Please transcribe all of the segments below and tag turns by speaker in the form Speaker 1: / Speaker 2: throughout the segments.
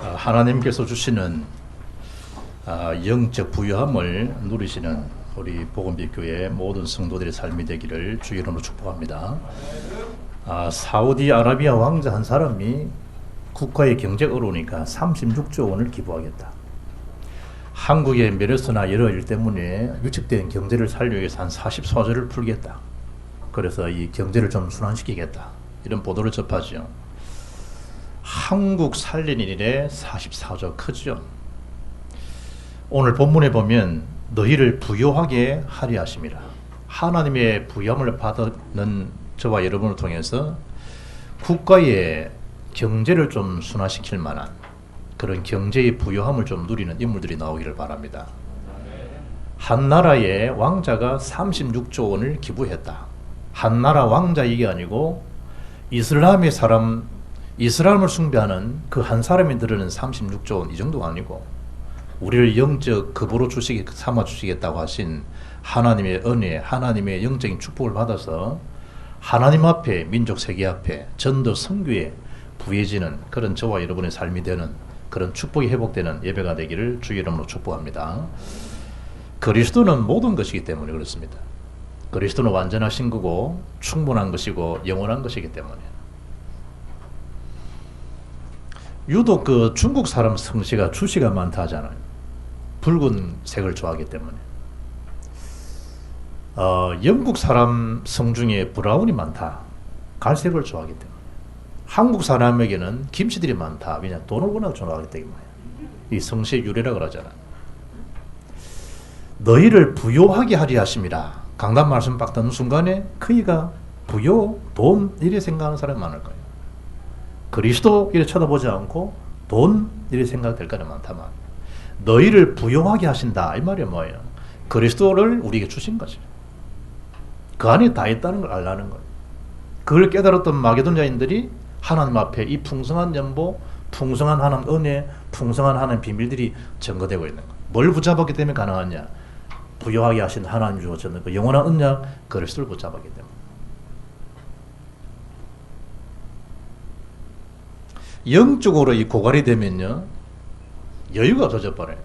Speaker 1: 하나님께서 주시는 영적 부유함을 누리시는 우리 복음빛교회 모든 성도들의 삶이 되기를 주의 이름으로 축복합니다. 사우디아라비아 왕자 한 사람이 국가의 경제가 어려우니까 36조 원을 기부하겠다. 한국의 메르스나 여러 일 때문에 위축된 경제를 살리기 위해서 한 44조를 풀겠다. 그래서 이 경제를 좀 순환시키겠다. 이런 보도를 접하죠. 한국 살리는 일에 44조 크죠. 오늘 본문에 보면 너희를 부요하게 하리 하심이라. 하나님의 부요함을 받는 저와 여러분을 통해서 국가의 경제를 좀 순화시킬 만한 그런 경제의 부요함을 좀 누리는 인물들이 나오기를 바랍니다. 한 나라의 왕자가 36조 원을 기부했다. 한 나라 왕자 이게 아니고 이슬람의 사람, 이슬람을 숭배하는 그 한 사람이 들으는 36조 원 이 정도가 아니고 우리를 영적 급으로 삼아 주시겠다고 하신 하나님의 은혜, 하나님의 영적인 축복을 받아서 하나님 앞에, 민족 세계 앞에 전도 선교에 부해지는 그런 저와 여러분의 삶이 되는 그런 축복이 회복되는 예배가 되기를 주의 이름으로 축복합니다. 그리스도는 모든 것이기 때문에 그렇습니다. 그리스도는 완전하신 거고 충분한 것이고 영원한 것이기 때문에. 유독 그 중국 사람 성씨가 주씨가 많다 하잖아요. 붉은색을 좋아하기 때문에. 영국 사람 성 중에 브라운이 많다. 갈색을 좋아하기 때문에. 한국 사람에게는 김씨들이 많다. 왜냐? 돈을 워낙 좋아하기 때문에. 이 성씨의 유래라 그러잖아. 너희를 부요하게 하리 하심이라. 강단 말씀 딱 듣는 순간에 그이가 부요, 돈 이래 생각하는 사람이 많을 거예요. 그리스도 이래 쳐다보지 않고 돈 이래 생각될 거는 많다만 너희를 부요하게 하신다 이 말이 뭐예요? 그리스도를 우리에게 주신 거죠. 그 안에 다 있다는 걸 알라는 거예요. 그걸 깨달았던 마게도냐인들이 하나님 앞에 이 풍성한 연보, 풍성한 하나님 은혜, 풍성한 하나님 비밀들이 증거되고 있는 거예요. 뭘 붙잡았기 때문에 가능하냐? 부요하게 하신 하나님 주셨는 그 영원한 언약 그리스도를 붙잡았기 때문에. 영적으로 이 고갈이 되면요 여유가 없어져 버려요.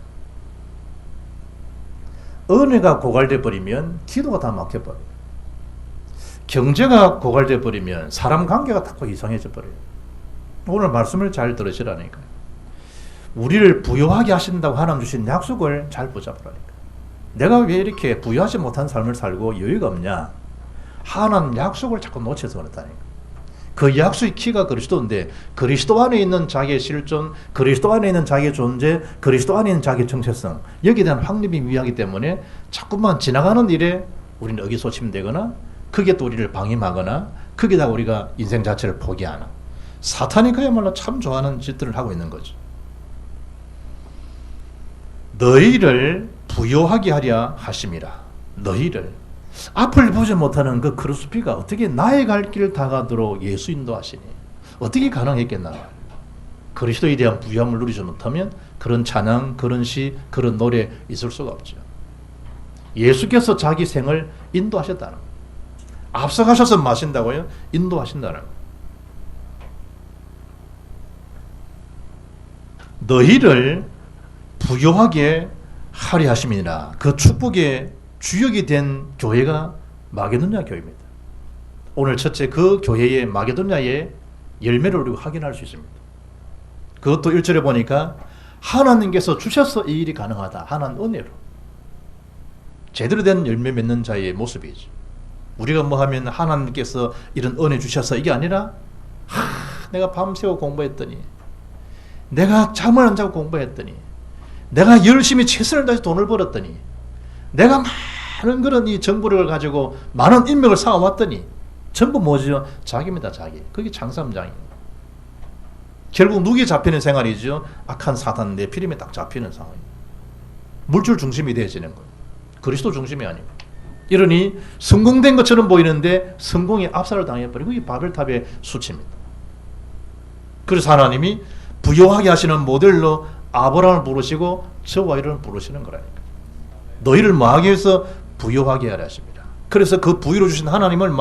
Speaker 1: 은혜가 고갈돼 버리면 기도가 다 막혀 버려요. 경제가 고갈돼 버리면 사람 관계가 자꾸 이상해져 버려요. 오늘 말씀을 잘 들으시라니까요. 우리를 부요하게 하신다고 하나님 주신 약속을 잘 붙잡으라니까요. 내가 왜 이렇게 부유하지 못한 삶을 살고 여유가 없냐? 하나님 약속을 자꾸 놓쳐서 그렇다니까요. 그 약속의 키가 그리스도인데 그리스도 안에 있는 자기의 실존, 그리스도 안에 있는 자기의 존재, 그리스도 안에 있는 자기의 정체성 여기에 대한 확립이 미하기 때문에 자꾸만 지나가는 일에 우리는 의기소침되거나 그게 또 우리를 방임하거나 거기다가 우리가 인생 자체를 포기하는 사탄이 그야말로 참 좋아하는 짓들을 하고 있는 거죠. 너희를 부요하게 하려 하심이라. 너희를 앞을 보지 못하는 그 크루스피가 어떻게 나의 갈 길을 다가도록 예수 인도하시니 어떻게 가능했겠나. 그리스도에 대한 부유함을 누리지 못하면 그런 찬양, 그런 시, 그런 노래 있을 수가 없죠. 예수께서 자기 생을 인도하셨다는 거예요. 앞서가셔서 마신다고요? 인도하신다는 거예요. 너희를 부요하게 하리 하심이니라. 그 축복의 주역이 된 교회가 마게도냐 교회입니다. 오늘 첫째 그 교회의 마게도냐의 열매를 우리가 확인할 수 있습니다. 그것도 1절에 보니까 하나님께서 주셔서 이 일이 가능하다. 하나님 은혜로. 제대로 된 열매 맺는 자의 모습이죠. 우리가 뭐 하면 하나님께서 이런 은혜 주셔서 이게 아니라 내가 밤새워 공부했더니 내가 잠을 안 자고 공부했더니 내가 열심히 최선을 다해서 돈을 벌었더니 내가 많은 그런 이 정보력을 가지고 많은 인맥을 쌓아왔더니 전부 뭐죠? 자기입니다. 자기. 그게 장삼장이에요. 결국 누구에 잡히는 생활이죠? 악한 사탄 네피림에 딱 잡히는 상황이에요. 물질 중심이 되어지는 거예요. 그리스도 중심이 아니고. 이러니 성공된 것처럼 보이는데 성공이 압살을 당해버리고 이게 바벨탑의 수치입니다. 그래서 하나님이 부요하게 하시는 모델로 아브라함을 부르시고 저와 이를 부르시는 거라니까. 너희를 뭐하기 위해서 부요하게 하려 하십니다. 그래서 그 부유로 주신 하나님을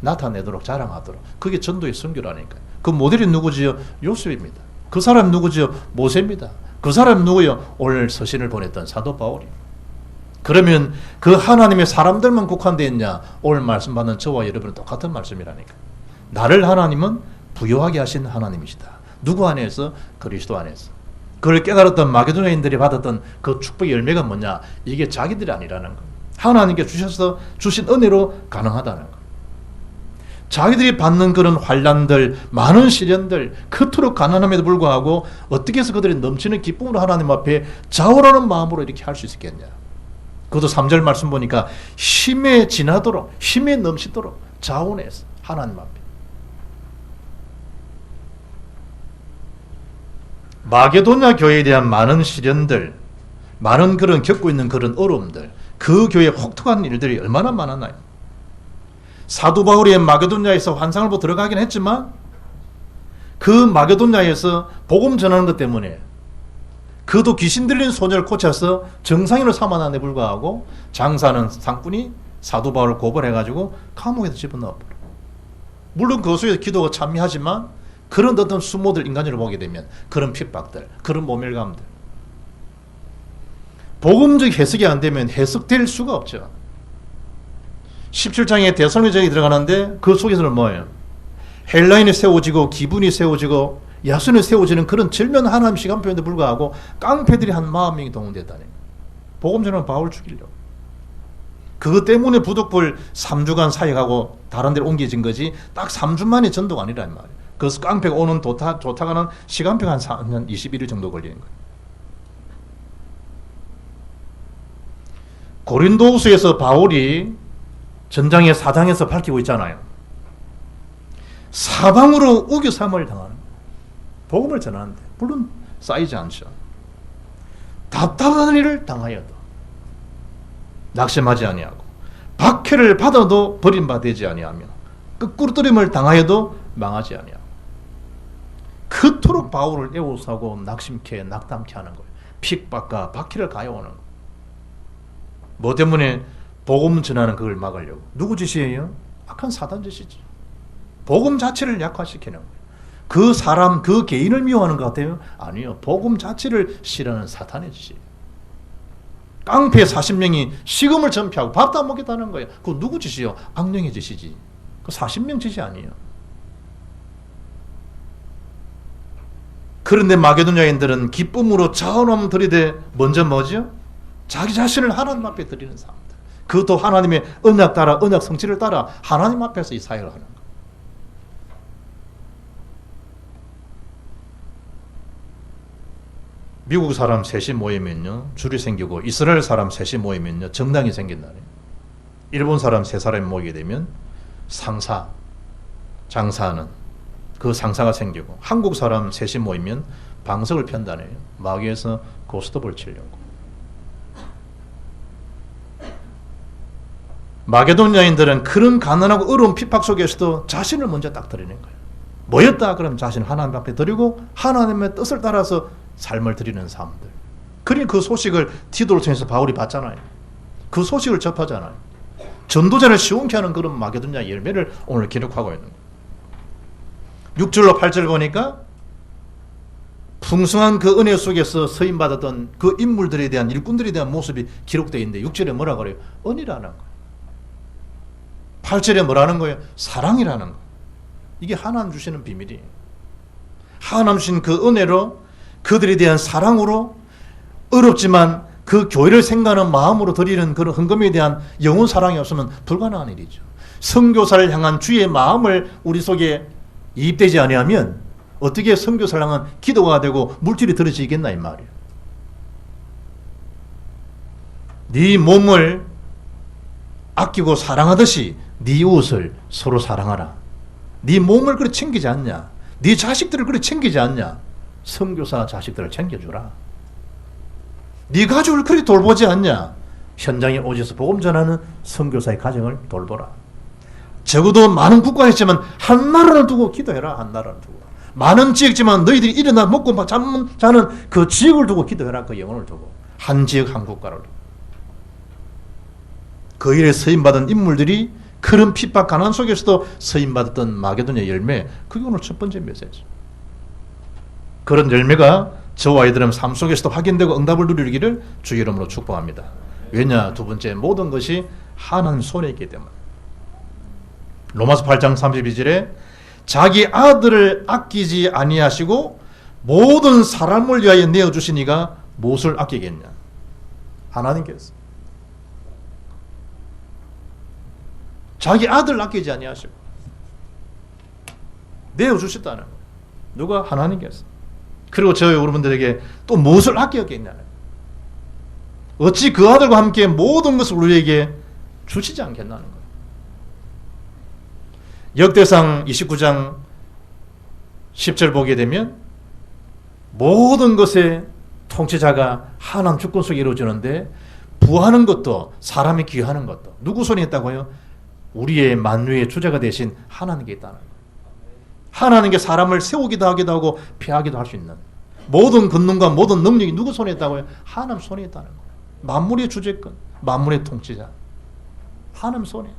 Speaker 1: 나타내도록 자랑하도록 그게 전도의 선교라니까요. 그 모델이 누구지요? 요셉입니다. 그 사람 누구죠? 모세입니다. 그 사람 누구요? 오늘 서신을 보냈던 사도 바울이. 그러면 그 하나님의 사람들만 국한되어 있냐? 오늘 말씀 받는 저와 여러분은 똑같은 말씀이라니까. 나를 하나님은 부요하게 하신 하나님이시다. 누구 안에서? 그리스도 안에서. 그걸 깨달았던 마게도냐인들이 받았던 그 축복의 열매가 뭐냐? 이게 자기들이 아니라는 거. 하나님께 주셔서 주신 은혜로 가능하다는 거. 자기들이 받는 그런 환난들, 많은 시련들, 그토록 가난함에도 불구하고 어떻게 해서 그들이 넘치는 기쁨으로 하나님 앞에 자원하는 마음으로 이렇게 할 수 있었겠냐. 그것도 3절 말씀 보니까 힘에 지나도록, 힘에 넘치도록 자원해서 하나님 앞에. 마게도냐 교회에 대한 많은 시련들, 많은 그런 겪고 있는 그런 어려움들, 그 교회에 혹독한 일들이 얼마나 많았나요? 사도 바울이 마게도냐에서 환상을 보고 들어가긴 했지만 그 마게도냐에서 복음 전하는 것 때문에 그도 귀신 들린 소녀를 고쳐서 정상인으로 삼아놨는데 불구하고 장사하는 상꾼이 사도 바울을 고발해가지고 감옥에서 집어넣어버려. 물론 그 속에서 기도가 찬미하지만 그런 어떤 수모들 인간으로 보게 되면 그런 핍박들, 그런 모멸감들, 복음적 해석이 안 되면 해석될 수가 없죠. 17장에 데살로니가에 들어가는데 그 속에서는 뭐예요? 헬라인이 세워지고 기분이 세워지고 야순이 세워지는 그런 절묘한 하나님 시간표인데 불구하고 깡패들이 한 40명이 동원됐다니. 복음 전하는 바울 죽이려고. 그것 때문에 부독불 3주간 사역하고 다른 데로 옮겨진 거지 딱 3주 만에 전도가 아니란 말이에요. 그래서 깡패가 오는 도착하는 시간표가 한 4년 21일 정도 걸리는 거예요. 고린도후서에서 바울이 전장의 4장에서 밝히고 있잖아요. 사방으로 우겨삼을 당하는 거예요. 복음을 전하는데 물론 쌓이지 않죠. 답답한 일을 당하여도 낙심하지 아니하고 박해를 받아도 버림받지 아니하며 끄꾸러뜨림을 당하여도 망하지 아니하고 그토록 바울을 애워싸고 낙심케 낙담케 하는 거예요. 핍박과 박해를 가해오는 거예요. 뭐 때문에? 복음 전하는 그걸 막으려고. 누구 짓이에요? 악한 사단 짓이죠. 복음 자체를 약화시키는 거예요. 그 사람, 그 개인을 미워하는 것 같아요? 아니요. 복음 자체를 싫어하는 사탄의 짓이에요. 깡패 40명이 식음을 전폐하고 밥도 안 먹겠다는 거예요. 그거 누구 짓이요? 악령의 짓이지. 그 40명 짓이 아니에요. 그런데 마게도냐인들은 기쁨으로 자원함 들이대 먼저 뭐죠? 자기 자신을 하나님 앞에 드리는 사람들. 그것도 하나님의 언약 따라, 언약 성취를 따라 하나님 앞에서 이 사역을 하는 거예요. 미국 사람 셋이 모이면요 줄이 생기고, 이스라엘 사람 셋이 모이면요 정당이 생긴다네. 일본 사람 세 사람이 모이게 되면 상사, 장사하는 그 상사가 생기고, 한국 사람 셋이 모이면 방석을 편다네요. 마귀에서 고스톱을 치려고. 마게도냐인들은 그런 가난하고 어려운 핍박 속에서도 자신을 먼저 딱 드리는 거예요. 뭐였다? 그럼 자신을 하나님 앞에 드리고 하나님의 뜻을 따라서 삶을 드리는 사람들. 그러니 그 소식을 디도를 통해서 바울이 받잖아요. 그 소식을 접하잖아요. 전도자를 시원케 하는 그런 마게도냐 열매를 오늘 기록하고 있는 거예요. 6절로 8절 보니까 풍성한 그 은혜 속에서 서임받았던 그 인물들에 대한, 일꾼들에 대한 모습이 기록되어 있는데 6절에 뭐라 그래요? 은이라는 거예요. 8절에 뭐라는 거예요? 사랑이라는 거. 이게 하나님 주시는 비밀이에요. 하나님 주신 그 은혜로, 그들에 대한 사랑으로, 어렵지만 그 교회를 생각하는 마음으로 드리는 그런 헌금에 대한 영혼 사랑이 없으면 불가능한 일이죠. 선교사를 향한 주의 마음을 우리 속에 이입되지 아니하면 어떻게 선교사를 향한 기도가 되고 물질이 들어지겠나 이 말이에요. 네 몸을 아끼고 사랑하듯이 네 이웃을 서로 사랑하라. 네 몸을 그렇게 챙기지 않냐? 네 자식들을 그렇게 챙기지 않냐? 선교사 자식들을 챙겨주라. 네 가족을 그렇게 돌보지 않냐? 현장에 오셔서 복음 전하는 선교사의 가정을 돌보라. 적어도 많은 국가가 있지만 한 나라를 두고 기도해라. 한 나라를 두고. 많은 지역이지만 너희들이 일어나 먹고 자는 그 지역을 두고 기도해라. 그 영혼을 두고. 한 지역 한 국가를 두고. 그 일에 서임받은 인물들이 그런 핍박 가난 속에서도 서임받았던 마게도냐 열매, 그게 오늘 첫 번째 메시지. 그런 열매가 저와 아이들은 삶 속에서도 확인되고 응답을 누리기를 주의 이름으로 축복합니다. 왜냐? 두 번째, 모든 것이 하나님 손에 있기 때문에. 로마서 8장 32절에 자기 아들을 아끼지 아니하시고 모든 사람을 위하여 내어주시니가 무엇을 아끼겠냐? 하나님께서 자기 아들을 아끼지 아니하시고 내어주셨다는 거예요. 누가? 하나님께서. 그리고 저희 여러분들에게 또 무엇을 아끼었겠냐는, 어찌 그 아들과 함께 모든 것을 우리에게 주시지 않겠나는 거예요. 역대상 29장 10절 보게 되면 모든 것의 통치자가 하나님 주권 속에 이루어지는데, 부하는 것도 사람이 귀하는 것도 누구 손에 있다고요? 우리의 만유의 주제가 되신 하나님께 있다는 거예요. 하나님께 사람을 세우기도 하기도 하고 피하기도 할 수 있는 모든 권능과 모든 능력이 누구 손에 있다고요? 하나님 손에 있다는 거예요. 만물의 주제권, 만물의 통치자, 하나님 손에.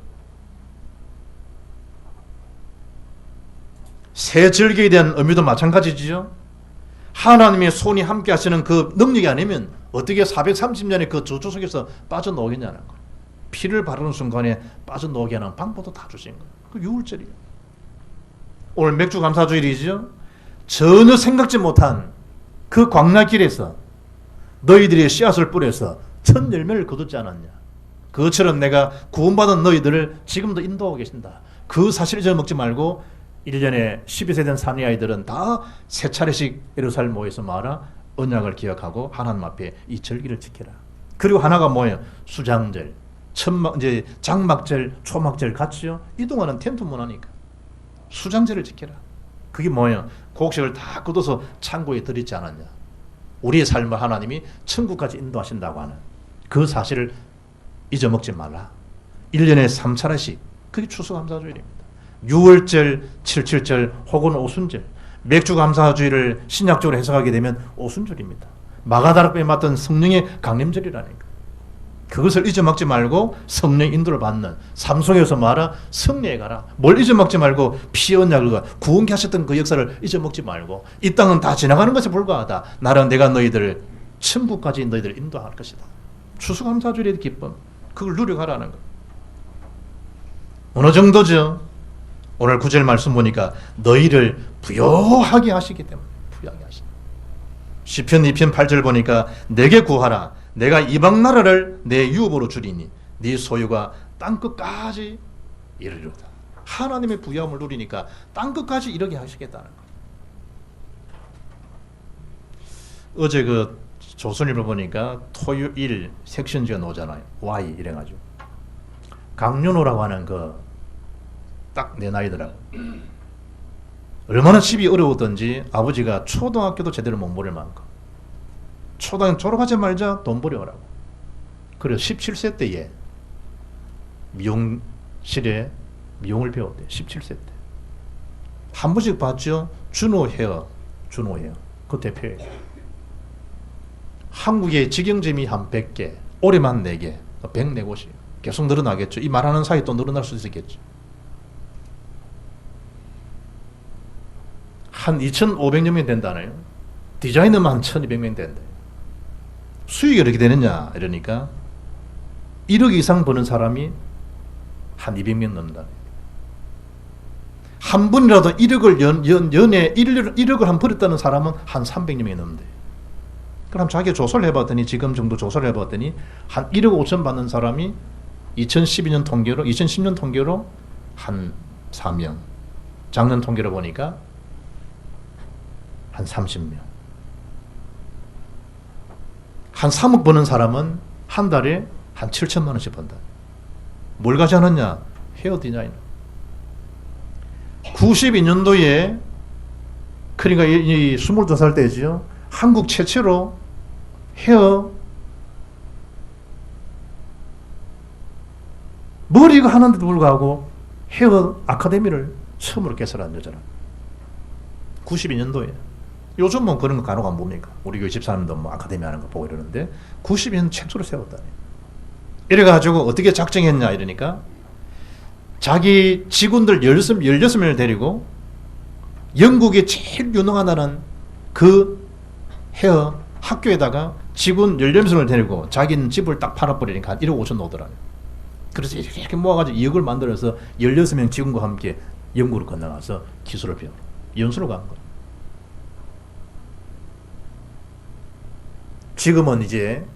Speaker 1: 새 절기에 대한 의미도 마찬가지죠. 하나님의 손이 함께 하시는 그 능력이 아니면 어떻게 430년의 그 저주 속에서 빠져나오겠냐는 거예요. 피를 바르는 순간에 빠져나오게 하는 방법도 다 주신 거예요. 그 유월절이에요. 오늘 맥주 감사주일이죠. 전혀 생각지 못한 그 광야길에서 너희들의 씨앗을 뿌려서 첫 열매를 거두지 않았냐. 그것처럼 내가 구원받은 너희들을 지금도 인도하고 계신다. 그 사실을 잊어먹지 말고 1년에 12세 된 사내 아이들은 다 세 차례씩 예루살렘 모여서 말아 언약을 기억하고 하나님 앞에 이 절기를 지켜라. 그리고 하나가 뭐예요? 수장절, 이제 장막절, 초막절 같이요. 이동하는 텐트 문화니까 수장절을 지켜라. 그게 뭐예요? 곡식을 다 걷어서 창고에 들이지 않았냐. 우리의 삶을 하나님이 천국까지 인도하신다고 하는 그 사실을 잊어먹지 말라. 1년에 3차례씩, 그게 추수감사주일입니다. 6월절, 77절 혹은 오순절, 맥주감사주일을 신약적으로 해석하게 되면 오순절입니다. 마가다락방에 맡은 성령의 강림절이라니까. 그것을 잊어먹지 말고 성령 인도를 받는 삶 속에서 말아 승리해 가라. 뭘 잊어먹지 말고 피 언약을 구원케 하셨던 그 역사를 잊어먹지 말고, 이 땅은 다 지나가는 것에 불과하다. 나는 내가 너희들을 천국까지 너희들을 인도할 것이다. 추수감사주일의 기쁨, 그걸 누려가라는 거. 어느 정도죠? 오늘 9절 말씀 보니까 너희를 부요하게 하시기 때문에 부요하게 하시다. 시편 2편 8절 보니까 내게 구하라. 내가 이방 나라를 내 유업으로 주리니 네 소유가 땅끝까지 이르리로다. 하나님의 부여함을 누리니까 땅끝까지 이르게 하시겠다는 거. 어제 그 조선일보 보니까 토요일 섹션지가 나오잖아요. Y 이래가지고 강윤호라고 하는 그 딱 내 나이더라고. 얼마나 집이 어려웠던지 아버지가 초등학교도 제대로 못 보낼 만큼 초등학교 졸업하지 말자 돈 벌여오라고. 그래서 17세 때에 미용실에 미용을 배웠대. 17세 때. 한 번씩 봤죠? 준호 헤어. 그 대표예요. 한국의 직영점이 한 100개, 올해만 4개, 104곳이에요. 계속 늘어나겠죠. 이 말하는 사이 또 늘어날 수 있겠죠. 한 2,500여 명 된다네요. 디자이너만 한 1,200명 된대. 수익이 어떻게 되느냐 이러니까 1억 이상 버는 사람이 한 200명 넘는다. 한 분이라도 1억을 연에 1억을 한 버렸다는 사람은 한 300여 명이 넘는데. 그럼 자기 조사를 해봤더니, 지금 정도 조사를 해봤더니 한 1억 5천 받는 사람이 2010년 통계로 한 4명, 작년 통계로 보니까 한 30명. 한 3억 버는 사람은 한 달에 한 7천만 원씩 번다. 뭘 가지 않았냐? 헤어 디자이너. 92년도에, 그러니까 이 22살 때죠. 한국 최초로 헤어, 머리가 하는데도 불구하고 헤어 아카데미를 처음으로 개설한 여자라. 92년도에. 요즘 뭐 그런 거 간혹 안 봅니까? 우리 교회 집사람도 뭐 아카데미 하는 거 보고 이러는데 92년 최초로 세웠다니. 이래가지고 어떻게 작정했냐 이러니까 자기 직원들 16명을 데리고 영국의 제일 유능하다는 그 헤어 학교에다가 직원 14명을 데리고 자기는 집을 딱 팔아버리니까 한 1억 5천 나오더라고요. 그래서 이렇게 모아가지고 2억을 만들어서 16명 직원과 함께 영국으로 건너가서 기술을 배워 연수로 간 거예요. 지금은 이제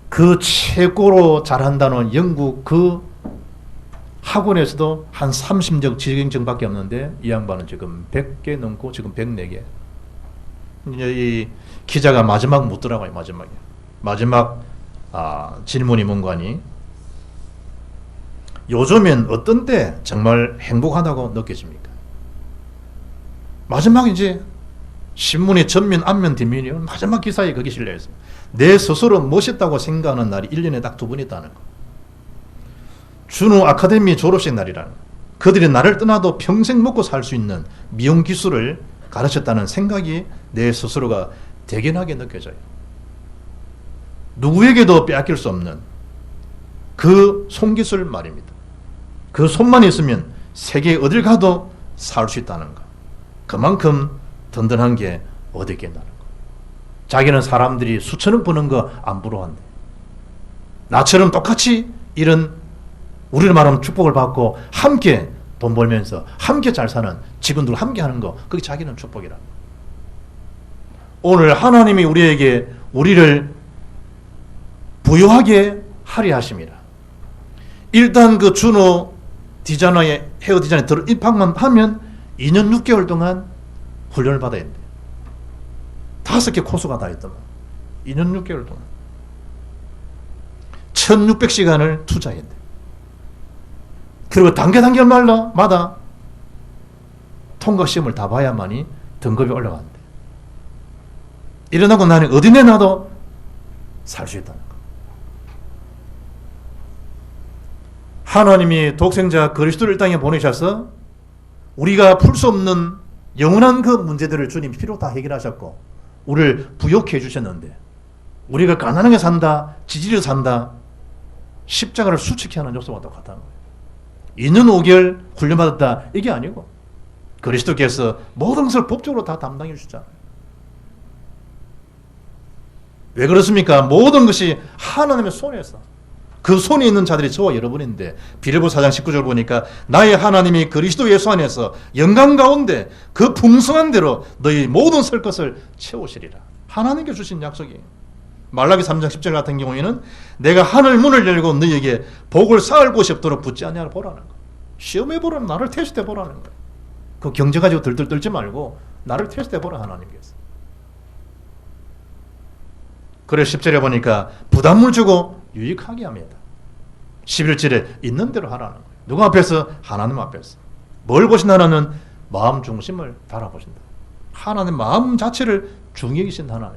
Speaker 1: 그 최고로 잘한다는 영국 그 학원에서도 한 30명 지경증밖에 없는데 이 양반은 지금 100개 넘고 지금 104개. 이제 이 기자가 마지막 묻더라고요. 마지막 질문이 뭔가니 요즘엔 어떤 때 정말 행복하다고 느껴집니까? 마지막 이제 신문의 전면, 앞면, 뒷면이 마지막 기사에 거기 실려있어요. 내 스스로 멋있다고 생각하는 날이 1년에 딱 2번 있다는 거. 준우 아카데미 졸업식 날이라는 거. 그들이 나를 떠나도 평생 먹고 살 수 있는 미용 기술을 가르쳤다는 생각이 내 스스로가 대견하게 느껴져요. 누구에게도 빼앗길 수 없는 그 손기술 말입니다. 그 손만 있으면 세계 어딜 가도 살 수 있다는 거. 그만큼 든든한 게 어디 있겠다는 거. 자기는 사람들이 수천억 버는 거 안 부러워한대. 나처럼 똑같이 이런 우리를 말하면 축복을 받고 함께 돈 벌면서 함께 잘 사는 직원들 함께 하는 거, 그게 자기는 축복이라. 오늘 하나님이 우리를 부유하게 하려 하심이라. 일단 그 준호 디자이너의 헤어 디자인에 들어 입학만 하면 2년 6개월 동안 훈련을 받아야 돼. 5개 코스가 다 있더만. 2년 6개월 동안 1600시간을 투자해야 돼. 그리고 단계마다 통과 시험을 다 봐야만이 등급이 올라간대. 이러고 나는 어디 내놔도 살 수 있다는 거. 하나님이 독생자 그리스도를 땅에 보내셔서 우리가 풀 수 없는 영원한 그 문제들을 주님이 피로 다 해결하셨고 우리를 부욕해 주셨는데 우리가 가난하게 산다, 지지려 산다, 십자가를 수치케 하는 요소와 똑같다는 거예요. 2년 5개월 훈련받았다 이게 아니고 그리스도께서 모든 것을 법적으로 다 담당해 주셨잖아요. 왜 그렇습니까? 모든 것이 하나님의 손에서, 그 손에 있는 자들이 저와 여러분인데 빌립보 4장 19절 보니까 나의 하나님이 그리스도 예수 안에서 영광 가운데 그 풍성한 대로 너희 모든 설 것을 채우시리라. 하나님께 주신 약속이에요. 말라기 3장 10절 같은 경우에는 내가 하늘 문을 열고 너희에게 복을 쌓을 곳이 없도록 붙지 않냐 보라는 거. 시험해 보라는, 나를 테스트해 보라는 거예요. 그 경제 가지고 들들 떨지 말고 나를 테스트해 보라 하나님께서. 그래 10절에 보니까 부담을 주고 유익하게 합니다. 11절에 있는 대로 하라는 거예요. 누구 앞에서? 하나님 앞에서. 뭘 보신다는 마음 중심을 달아보신다. 하나님 마음 자체를 중요히 여기신 하나님.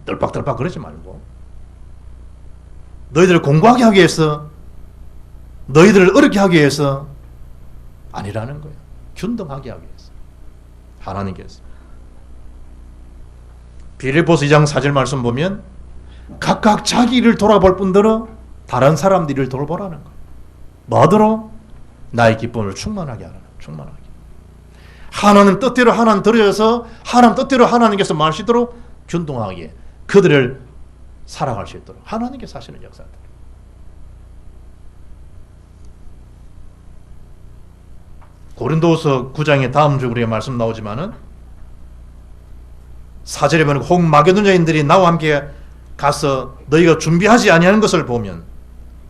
Speaker 1: 떨빡떨빡 그러지 말고 너희들을 공부하게 하기 위해서, 너희들을 어렵게 하기 위해서 아니라는 거예요. 균등하게 하기 위해서 하나님께서. 빌립보서 2장 4절 말씀 보면 각각 자기 일을 돌아볼 뿐더러 다른 사람들 일을 돌보라는 거예요. 뭐하도록? 나의 기쁨을 충만하게 하라는 거예요. 충만하게. 하나님 뜻대로 하나님 들어서 하나님 뜻대로 하나님께서 마시도록 균등하게 그들을 살아갈 수 있도록 하나님께서 하시는 역사들. 고린도후서 9장에 다음 주 우리가 말씀 나오지만은 4절에 보면 혹 마게도냐인들이 나와 함께 가서 너희가 준비하지 아니하는 것을 보면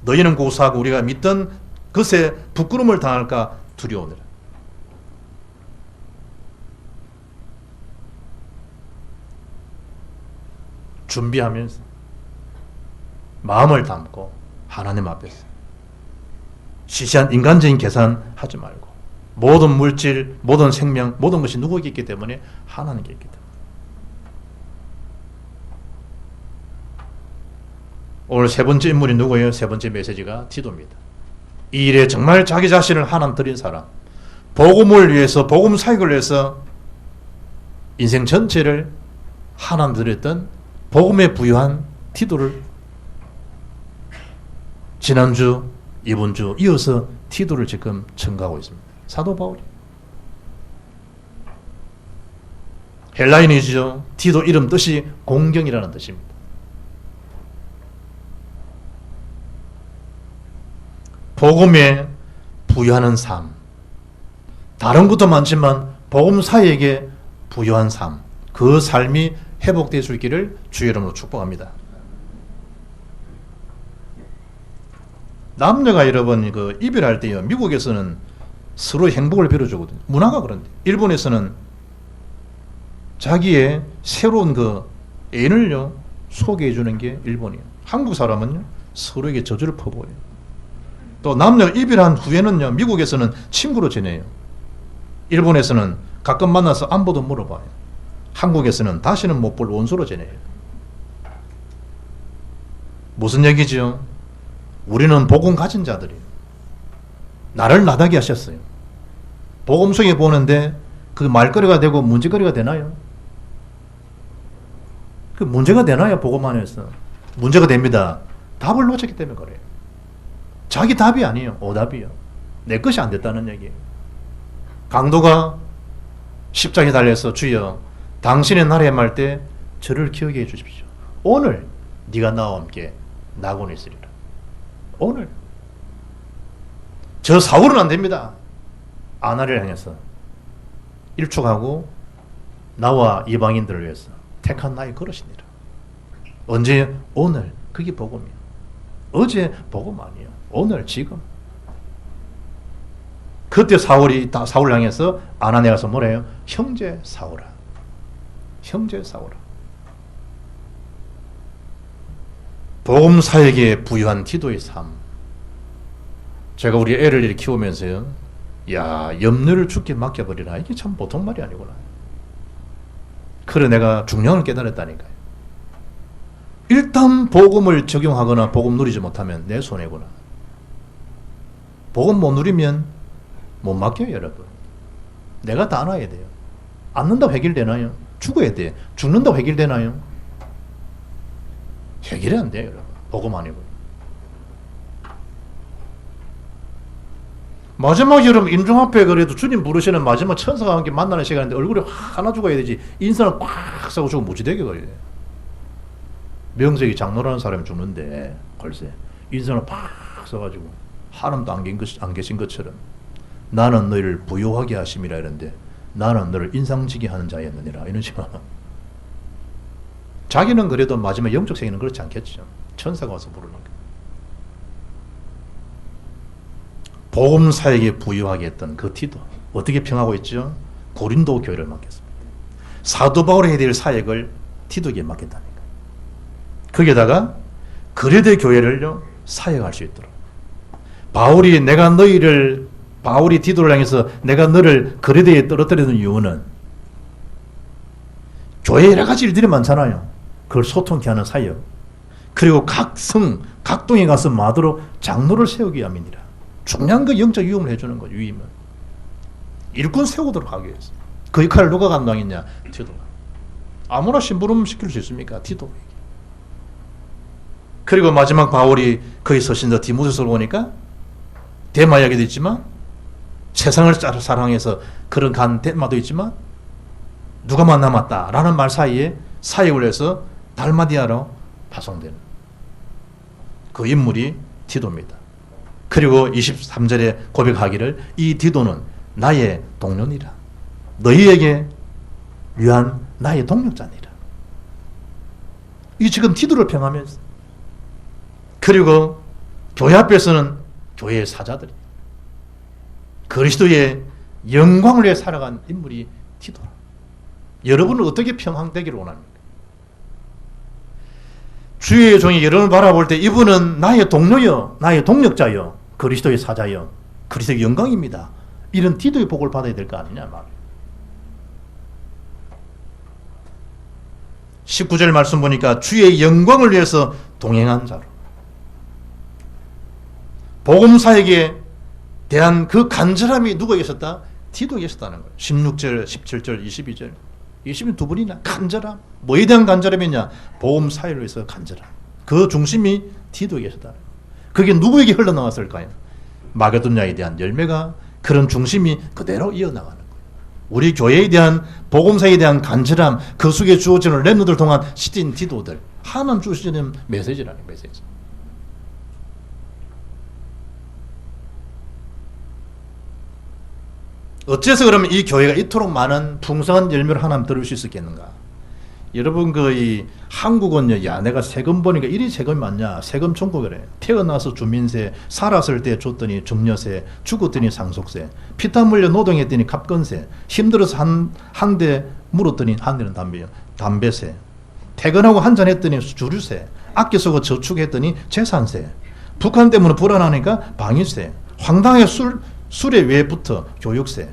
Speaker 1: 너희는 고사하고 우리가 믿던 것에 부끄러움을 당할까 두려우니라. 준비하면서 마음을 담고 하나님 앞에서 시시한 인간적인 계산하지 말고 모든 물질, 모든 생명, 모든 것이 누구에게 있기 때문에 하나님께 있기 때문에. 오늘 세 번째 인물이 누구예요? 세 번째 메시지가 디도입니다. 이 일에 정말 자기 자신을 하나님 드린 사람, 복음을 위해서, 복음 사역을 위해서 인생 전체를 하나님 드렸던 복음에 부유한 디도를 지난주, 이번주 이어서 디도를 지금 청구하고 있습니다. 사도 바울이. 헬라인이죠. 디도 이름 뜻이 공경이라는 뜻입니다. 복음에 부여하는 삶. 다른 것도 많지만 복음사에게 부여한 삶. 그 삶이 회복될 수 있기를 주의 이름으로 축복합니다. 남녀가 여러분 그 이별할 때요. 미국에서는 서로 행복을 빌어주거든요. 문화가 그런데. 일본에서는 자기의 새로운 그 애인을요 소개해 주는 게 일본이에요. 한국 사람은요 서로에게 저주를 퍼부어요. 또 남녀가 이별한 후에는요 미국에서는 친구로 지내요. 일본에서는 가끔 만나서 안부도 물어봐요. 한국에서는 다시는 못 볼 원수로 지내요. 무슨 얘기죠? 우리는 복음 가진 자들이에요. 나를 나다게 하셨어요. 복음 속에 보는데 그 말거리가 되고 문제거리가 되나요? 그 문제가 되나요? 복음 안에서. 문제가 됩니다. 답을 놓쳤기 때문에 그래요. 자기 답이 아니에요. 오답이요. 내 것이 안 됐다는 얘기예요. 강도가 십자가에 달려서 주여 당신의 날에 말 때 저를 기억해 주십시오. 오늘 네가 나와 함께 낙원에 있으리라. 오늘 저 사울은 안 됩니다. 아나를 향해서 일축하고 나와 이방인들을 위해서 택한 나의 그릇이니라. 언제? 오늘. 그게 복음이에요. 어제 복음 아니에요. 오늘 지금. 그때 사울을 향해서 아나니아 가서 뭐래요? 형제 사울아. 형제 사울아. 복음사에게 부여한 기도의 삶. 제가 우리 애를 이렇게 키우면서요. 야, 염려를 죽게 맡겨버리라. 이게 참 보통 말이 아니구나. 그래 내가 중요한 걸 깨달았다니까요. 일단 복음을 적용하거나 복음 누리지 못하면 내 손해구나. 복음 못 누리면 못 맡겨요, 여러분. 내가 다 안아야 돼요. 안는다고 해결되나요? 죽어야 돼. 죽는다고 해결되나요? 해결이 안 돼요, 여러분. 복음 아니고. 마지막 여러분 임종 앞에 그래도 주님 부르시는 마지막 천사가 함께 만나는 시간인데 얼굴이 하나 죽어야 되지. 인상을 꽉 싸고 죽으면 무지되게 걸려요. 명색이 장로라는 사람이 죽는데 글쎄 인상을 팍 써가지고 하나님도 안 계신 것처럼 나는 너희를 부요하게 하심이라 이런데 나는 너를 인상지게 하는 자였느니라 이런 식으로. 자기는 그래도 마지막 영적 세계는 그렇지 않겠죠. 천사가 와서 부르는 거. 복음사에게 부여하게 했던 그 티도 어떻게 평하고 있죠? 고린도 교회를 맡겼습니다. 사도 바울이 해야 될 사역을 티도에게 맡겼다니까. 거기에다가 그레데 교회를요 사역할 수 있도록. 바울이 디도를 향해서 내가 너를 그레데에 떨어뜨리는 이유는 교회 여러 가지 일들이 많잖아요. 그걸 소통케 하는 사역. 그리고 각 성, 각 동에 가서 마도로 장로를 세우기 위함이니라. 중요한 그 영적 유임을 해주는 거죠. 유임은. 일꾼 세우도록 하기 위해서. 그 역할을 누가 감당했냐? 디도가. 아무나 심부름 시킬 수 있습니까? 디도에게. 그리고 마지막 바울이 거기 서신서 디모데서를 보니까 데마 이야기도 있지만 세상을 사랑해서 그런 간 데마도 있지만 누가만 남았다라는 말 사이에 사역을 해서 달마디아로 파송되는 그 인물이 디도입니다. 그리고 23절에 고백하기를 이 디도는 나의 동료니라. 너희에게 위한 나의 동력자니라. 이 지금 디도를 평하면서 그리고 교회 앞에서는 교회의 사자들이 그리스도의 영광을 위해 살아간 인물이 디도라. 여러분은 어떻게 평항되기를 원합니까? 주의 종이 여러분을 바라볼 때 이분은 나의 동료여, 나의 동력자여, 그리스도의 사자여, 그리스도의 영광입니다. 이런 디도의 복을 받아야 될 거 아니냐 말이에요. 19절 말씀 보니까 주의 영광을 위해서 동행한 자로. 복음사에게 대한 그 간절함이 누구에게 있었다? 디도에게 있었다는 거예요. 16절, 17절, 22절. 22분이나 간절함. 뭐에 대한 간절함이냐? 복음사를 위해서 간절함. 그 중심이 디도에게 있었다. 그게 누구에게 흘러나왔을까요? 마게도냐에 대한 열매가 그런 중심이 그대로 이어나가는 거예요. 우리 교회에 대한 복음사에 대한 간절함, 그 속에 주어지는 렘너들 동안 시딘 디도들, 하나님 주시는 메시지라는 메시지. 어째서 그러면 이 교회가 이토록 많은 풍성한 열매를 하나님 들을 수 있었겠는가? 여러분 이 한국은요, 야 내가 세금 보니까 이리 세금이 많냐? 세금 천국이래. 태어나서 주민세, 살았을 때 줬더니 증여세, 죽었더니 상속세, 피땀 흘려 노동했더니 갑건세, 힘들어서 한 대 물었더니 한 대는 담배요, 담배세, 퇴근하고 한잔 했더니 주류세, 아껴 쓰고 저축했더니 재산세, 북한 때문에 불안하니까 방위세, 황당하게 술에 왜 붙어 교육세,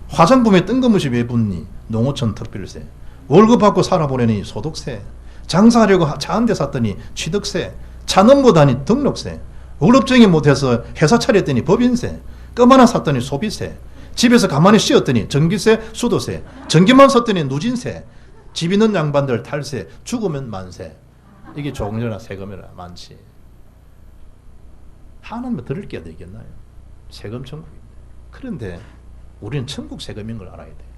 Speaker 1: 화장품에 뜬금없이 왜 붙니 농어촌 특별세, 월급 받고 살아보려니 소득세, 장사하려고 차 한 대 샀더니 취득세, 차 넘보다니 등록세, 월급쟁이 못해서 회사 차렸더니 법인세, 껌 하나 샀더니 소비세, 집에서 가만히 쉬었더니 전기세, 수도세, 전기만 썼더니 누진세, 집 있는 양반들 탈세, 죽으면 만세. 이게 종려나 세금이라 많지. 하나님은 들을 게 되겠나요? 세금 천국입니다. 그런데 우리는 천국 세금인 걸 알아야 돼.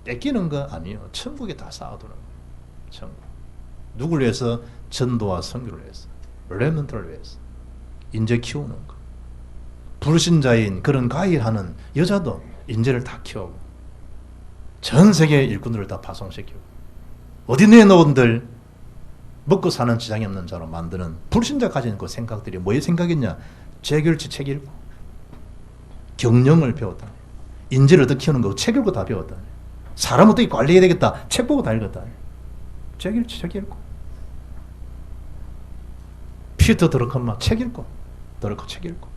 Speaker 1: 뺏기는 거 아니에요. 천국에 다 쌓아두는 거예요. 천국. 누굴 위해서? 전도와 선교를 위해서, 렘넌트를 위해서, 인재 키우는 거. 불신자인 그런 가일하는 여자도 인재를 다 키우고 전 세계 일꾼들을 다 파송시키고 어디 내놓은들 먹고 사는 지장이 없는 자로 만드는 불신자 가진 그 생각들이 뭐의 생각이냐? 재결치 책 읽고 경영을 배웠다. 인재를 어떻게 키우는 거 책 읽고 다 배웠다. 사람 어떻게 관리해야 되겠다. 책 보고 다 읽었다. 책 읽고 피터 드러컨만 책 읽고 드러컨 책 읽고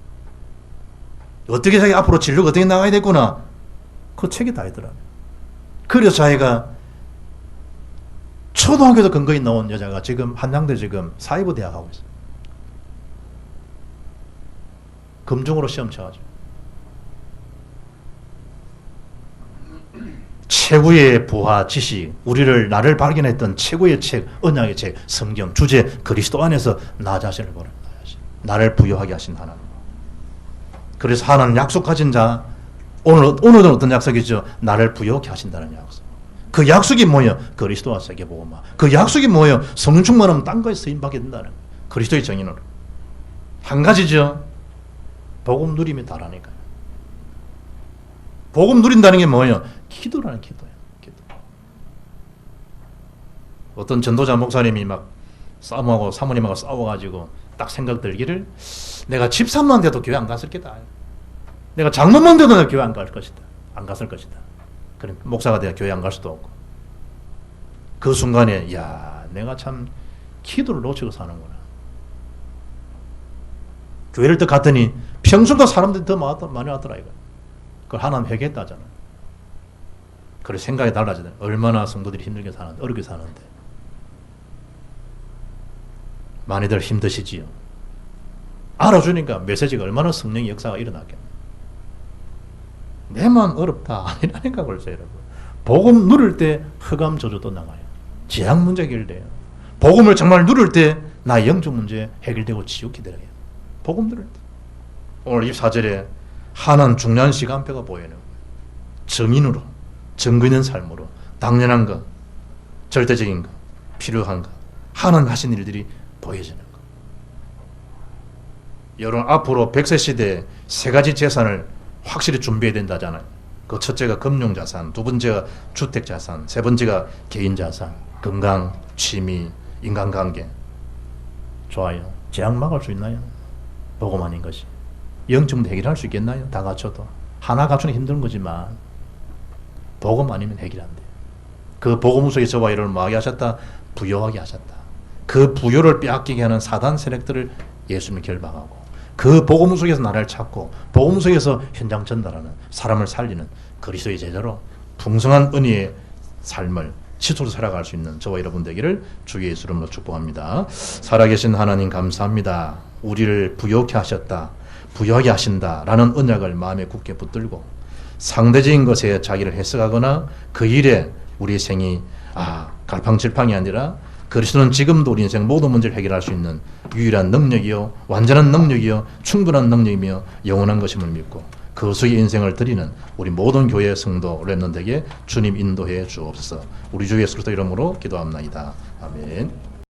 Speaker 1: 어떻게 자기 앞으로 진로가 어떻게 나가야 되구나. 그 책이 다 있더라고요. 그래서 자기가 초등학교도 근거에 나온 여자가 지금 한양대 지금 사이버 대학 하고 있어요. 금중으로 시험 쳐가지고 최고의 부하 지식, 나를 발견했던 최고의 책, 언약의 책, 성경, 주제, 그리스도 안에서 나 자신을 보는 나를 부여하게 하신 하나님. 그래서 하나님 약속 가진 자, 오늘은 어떤 약속이죠? 나를 부여하게 하신다는 약속. 그 약속이 뭐예요? 그리스도와 세계복음화. 그 약속이 뭐예요? 성령 충만하면 딴 거에 쓰임받게 된다는 거예요. 그리스도의 정인으로. 한 가지죠. 복음 누림이 다라니까요. 복음 누린다는 게 뭐예요? 기도라는 기도예요. 기도. 어떤 전도자 목사님이 막 싸움하고 사모님하고 싸워가지고 딱 생각 들기를, 내가 집사만 돼도 교회 안 갔을 게다. 내가 장로만 돼도 내가 교회 안 갈 것이다. 안 갔을 것이다. 그럼 목사가 돼야 교회 안 갈 수도 없고. 그 순간에 야, 내가 참 기도를 놓치고 사는구나. 교회를 또 갔더니 평소보다 사람들이 더 많이 왔더라 이거. 그걸 하나님 회개했다잖아. 그래 생각이 달라지네. 얼마나 성도들이 힘들게 사는데, 어렵게 사는데. 많이들 힘드시지요. 알아주니까 메시지가 얼마나 성령의 역사가 일어났겠네. 내만 어렵다 아니라니까. 벌써 여러분, 복음 누릴 때 흑암 저주도 나가요. 재앙 문제 해결돼요. 복음을 정말 누릴 때 나의 영적 문제 해결되고 지옥이 들어요. 복음 누릴 때. 오늘 24절에 하나는 중요한 시간표가 보이는 거예요. 정인으로, 증거 있는 삶으로, 당연한 것, 절대적인 것, 필요한 것, 하나님 하신 일들이 보여지는 것. 여러분 앞으로 100세 시대에 세 가지 재산을 확실히 준비해야 된다잖아요. 그 첫째가 금융자산, 두 번째가 주택자산, 세 번째가 개인자산, 건강, 취미, 인간관계. 좋아요. 재앙 막을 수 있나요? 복음 아닌 것이. 영적으로 해결할 수 있겠나요? 다 갖춰도. 하나 갖추는 힘든 거지만 복음 아니면 해결 안 돼요. 그 복음 속에 저와 여러분을 뭐하게 하셨다? 부여하게 하셨다. 그 부여를 빼앗기게 하는 사단 세력들을 예수님이 결박하고, 그 복음 속에서 나를 찾고 복음 속에서 현장 전달하는, 사람을 살리는 그리스도의 제자로 풍성한 은혜의 삶을 시초로 살아갈 수 있는 저와 여러분 되기를 주의 예수 이름으로 축복합니다. 살아계신 하나님 감사합니다. 우리를 부여케 하셨다, 부여하게 하신다라는 언약을 마음에 굳게 붙들고 상대적인 것에 자기를 해석하거나 그 일에 우리 생이 갈팡질팡이 아니라 그리스도는 지금도 우리 인생 모든 문제를 해결할 수 있는 유일한 능력이요, 완전한 능력이요, 충분한 능력이며 영원한 것임을 믿고 거수의 인생을 드리는 우리 모든 교회 성도 렘넌트에게 주님 인도해 주옵소서. 우리 주 예수 그리스도 이름으로 기도합나이다. 아멘.